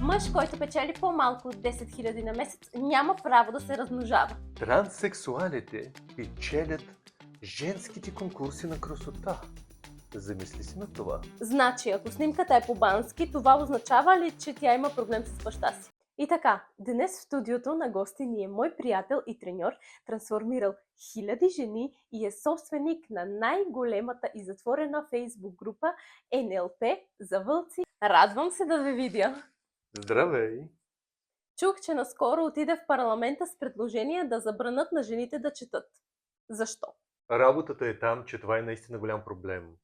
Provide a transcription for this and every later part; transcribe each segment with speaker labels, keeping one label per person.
Speaker 1: Мъж, който печели по-малко от 10 000 на месец, няма право да се размножава.
Speaker 2: Транссексуалите печелят женските конкурси на красота. Замисли си на това.
Speaker 1: Значи, ако снимката е по-бански, това означава ли, че тя има проблем с баща си? И така, днес в студиото на гости ни е мой приятел и треньор, трансформирал хиляди жени и е собственик на най-големата и затворена фейсбук група НЛП за вълци. Радвам се да ви видя!
Speaker 2: Здравей!
Speaker 1: Чух, че наскоро отиде в парламента с предложение да забранят на жените да четат. Защо?
Speaker 2: Работата е там, че това е наистина голям проблем.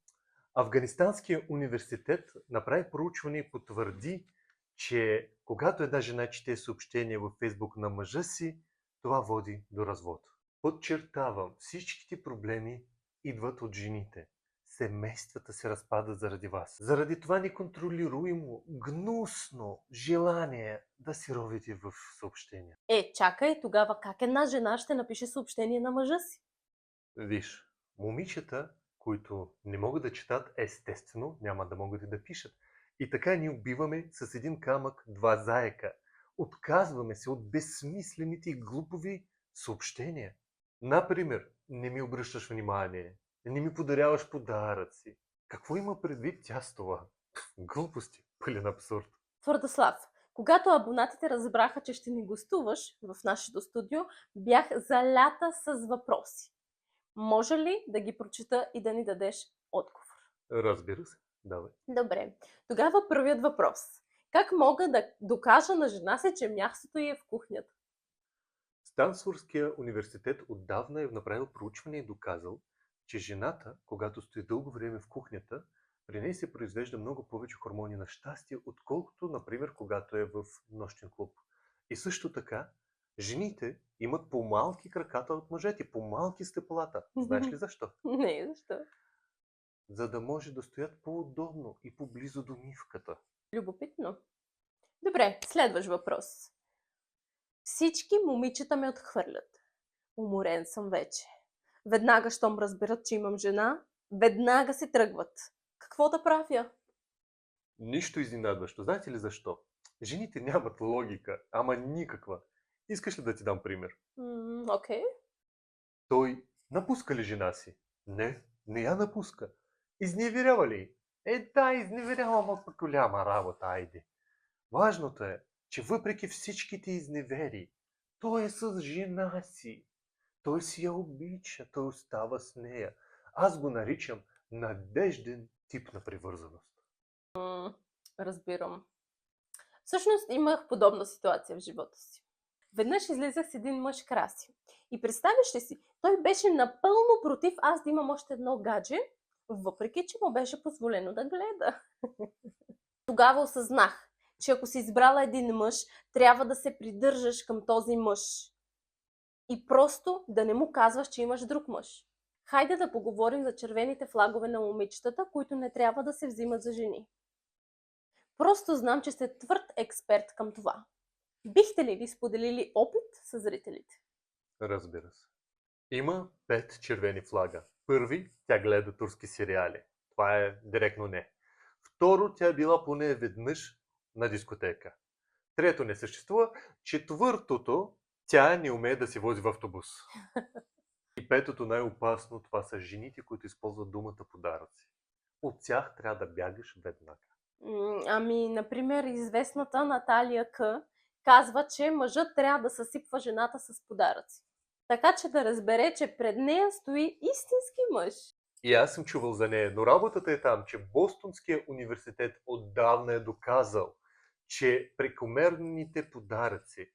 Speaker 2: Афганистанският университет направи проучване и потвърди, че когато една жена чете съобщение във Фейсбук на мъжа си, това води до развод. Подчертавам, всичките проблеми идват от жените. Семействата се разпадат заради вас. Заради това неконтролируемо, гнусно желание да си ровите в съобщения.
Speaker 1: Чакай, тогава как една жена ще напише съобщение на мъжа си?
Speaker 2: Виж, момичета, които не могат да четат, естествено няма да могат и да пишат. И така ни убиваме с един камък два заека. Отказваме се от безсмислените и глупови съобщения. Например, не ми обръщаш внимание, не ми подаряваш подаръци. Какво има предвид тя с това? Глупости, пълен абсурд.
Speaker 1: Твърдослав, когато абонатите разбраха, че ще ни гостуваш в нашето студио, бях залята с въпроси. Може ли да ги прочита и да ни дадеш отговор?
Speaker 2: Разбира се, давай.
Speaker 1: Добре. Тогава първият въпрос. Как мога да докажа на жена си, че мястото ѝ е в кухнята?
Speaker 2: Стансфордския университет отдавна е направил проучване и доказал, че жената, когато стои дълго време в кухнята, при нея се произвежда много повече хормони на щастие, отколкото, например, когато е в нощен клуб. И също така, жените имат по-малки краката от мъжете, по-малки стъпалата. Знаеш ли защо?
Speaker 1: Не, защо?
Speaker 2: За да може да стоят по-удобно и по-близо до мивката.
Speaker 1: Любопитно. Добре, следващ въпрос. Всички момичета ме отхвърлят. Уморен съм вече. Веднага, щом разберат, че имам жена, веднага се тръгват. Какво да правя?
Speaker 2: Нищо изненадващо. Знаете ли защо? Жените нямат логика, ама никаква. Искаш ли да ти дам пример?
Speaker 1: Окей.
Speaker 2: Той напуска ли жена си? Не я напуска. Изневерява ли? Да, изневерява, ма пък голяма работа, айде. Важното е, че въпреки всичките изневери, той е с жена си. Той си я обича, той остава с нея. Аз го наричам надежден тип на привързаност.
Speaker 1: Разбирам. Всъщност имах подобна ситуация в живота си. Веднъж излизах с един мъж краси. И представяш ли си, той беше напълно против аз да имам още едно гадже, въпреки че му беше позволено да гледа. Тогава осъзнах, че ако си избрала един мъж, трябва да се придържаш към този мъж. И просто да не му казваш, че имаш друг мъж. Хайде да поговорим за червените флагове на момичетата, които не трябва да се взимат за жени. Просто знам, че сте твърд експерт към това. Бихте ли ви споделили опит с зрителите?
Speaker 2: Разбира се. Има 5 червени флага. Първи, тя гледа турски сериали. Това е директно не. Второ, тя е била поне веднъж на дискотека. Трето, не съществува. Четвъртото, тя не умее да се вози в автобус. И петото, най-опасно, това са жените, които използват думата подаръци. От тях трябва да бягаш веднага.
Speaker 1: Например, известната Наталия К. казва, че мъжът трябва да съсипва жената с подаръци. Така че да разбере, че пред нея стои истински мъж.
Speaker 2: И аз съм чувал за нея, но работата е там, че Бостонския университет отдавна е доказал, че прекомерните подаръци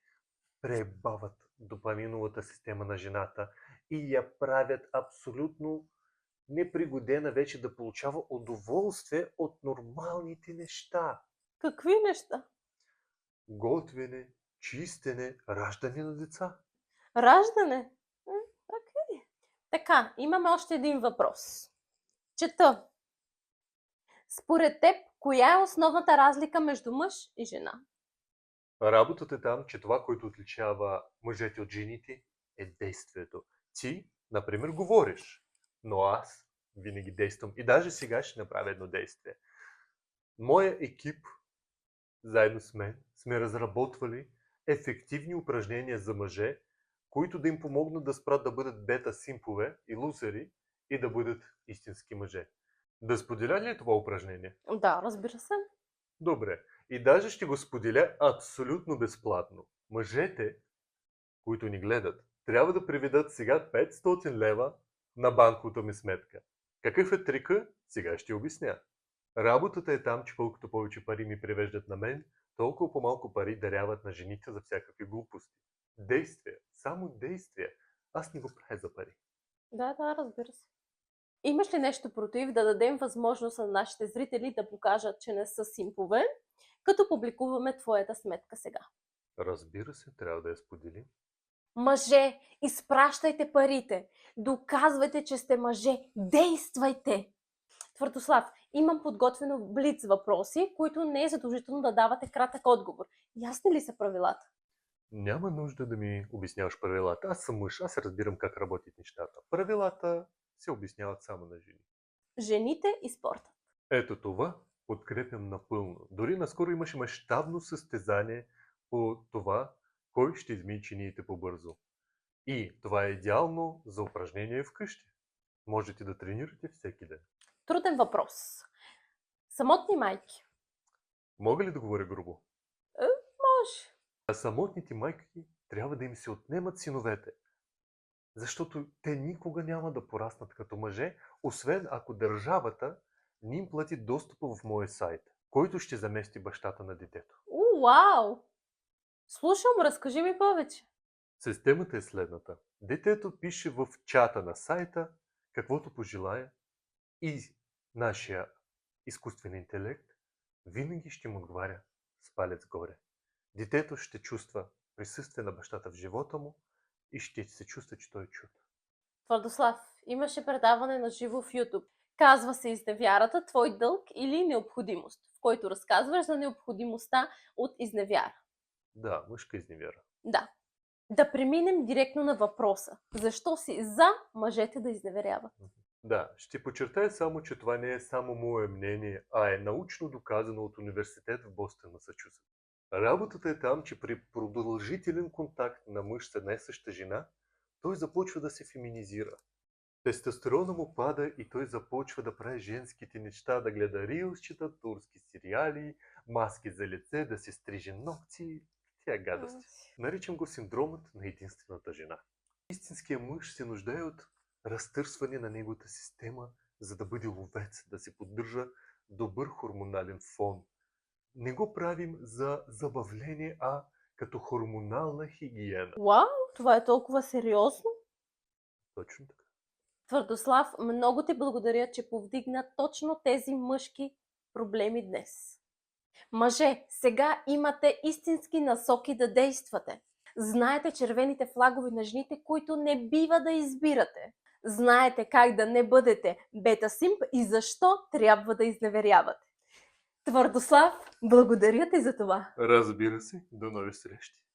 Speaker 2: пребават допаминовата система на жената и я правят абсолютно непригодена вече да получава удоволствие от нормалните неща.
Speaker 1: Какви неща?
Speaker 2: Готвене, чистене, раждане на деца.
Speaker 1: Раждане? Окей. Така, имаме още един въпрос. Чета. Според теб, коя е основната разлика между мъж и жена?
Speaker 2: Работата е там, че това, което отличава мъжете от жените, е действието. Ти, например, говориш, но аз винаги действам. И даже сега ще направя едно действие. Моя екип заедно с мен, сме разработвали ефективни упражнения за мъже, които да им помогнат да спрат да бъдат бета-симпове и лузери и да бъдат истински мъже. Да споделя ли това упражнение?
Speaker 1: Да, разбира се.
Speaker 2: Добре. И даже ще го споделя абсолютно безплатно. Мъжете, които ни гледат, трябва да приведат сега 500 лева на банковата ми сметка. Какъв е трика? Сега ще обясня. Работата е там, че колкото повече пари ми превеждат на мен, толкова по-малко пари даряват на жените за всякакви глупости. Действия. Само действия. Аз не го правя за пари.
Speaker 1: Да, разбира се. Имаш ли нещо против да дадем възможност на нашите зрители да покажат, че не са симпове, като публикуваме твоята сметка сега?
Speaker 2: Разбира се, трябва да я споделим.
Speaker 1: Мъже, изпращайте парите! Доказвайте, че сте мъже! Действайте! Твърдослав, имам подготвено блиц въпроси, които не е задължително да давате кратък отговор. Ясни ли са правилата?
Speaker 2: Няма нужда да ми обясняваш правилата. Аз съм мъж, аз разбирам как работят нещата. Правилата се обясняват само на жени.
Speaker 1: Жените и спорта.
Speaker 2: Ето това подкрепям напълно. Дори наскоро имаше мащабно състезание по това, кой ще измие чиниите по-бързо. И това е идеално за упражнение вкъщи. Можете да тренирате всеки ден.
Speaker 1: Труден въпрос. Самотни майки.
Speaker 2: Мога ли да говоря грубо?
Speaker 1: Може.
Speaker 2: А самотните майки трябва да им се отнемат синовете. Защото те никога няма да пораснат като мъже, освен ако държавата не им плати достъпа в моя сайт, който ще замести бащата на детето.
Speaker 1: Вау! Слушам, разкажи ми повече.
Speaker 2: Системата е следната. Детето пише в чата на сайта каквото пожелае и нашия изкуствен интелект винаги ще му отговаря с палец горе. Детето ще чувства присъствие на бащата в живота му и ще се чувства, че той е чут.
Speaker 1: Твърдослав, имаше предаване на живо в YouTube. Казва се Изневярата, твой дълг или необходимост, в който разказваш за необходимостта от изневяра.
Speaker 2: Да, мъжка изневяра.
Speaker 1: Да. Да преминем директно на въпроса. Защо си за мъжете да изневеряват?
Speaker 2: Да, ще подчертая само, че това не е само мое мнение, а е научно доказано от университет в Бостън, Масачузетс. Работата е там, че при продължителен контакт на мъж с една и съща жена, той започва да се феминизира. Тестостерона му пада и той започва да прави женските неща, да гледа рилсчета, турски сериали, маски за лице, да се стриже ногти, тя гадости. Наричам го синдромът на единствената жена. Истинският мъж се нуждае от разтърсване на неговата система, за да бъде ловец, да се поддържа добър хормонален фон. Не го правим за забавление, а като хормонална хигиена.
Speaker 1: Вау, това е толкова сериозно.
Speaker 2: Точно така.
Speaker 1: Твърдослав, много ти благодаря, че повдигна точно тези мъжки проблеми днес. Мъже, сега имате истински насоки да действате. Знаете червените флагове на жените, които не бива да избирате. Знаете как да не бъдете бета-симп и защо трябва да изневерявате. Твърдослав, благодаря ти за това.
Speaker 2: Разбира се, до нови срещи.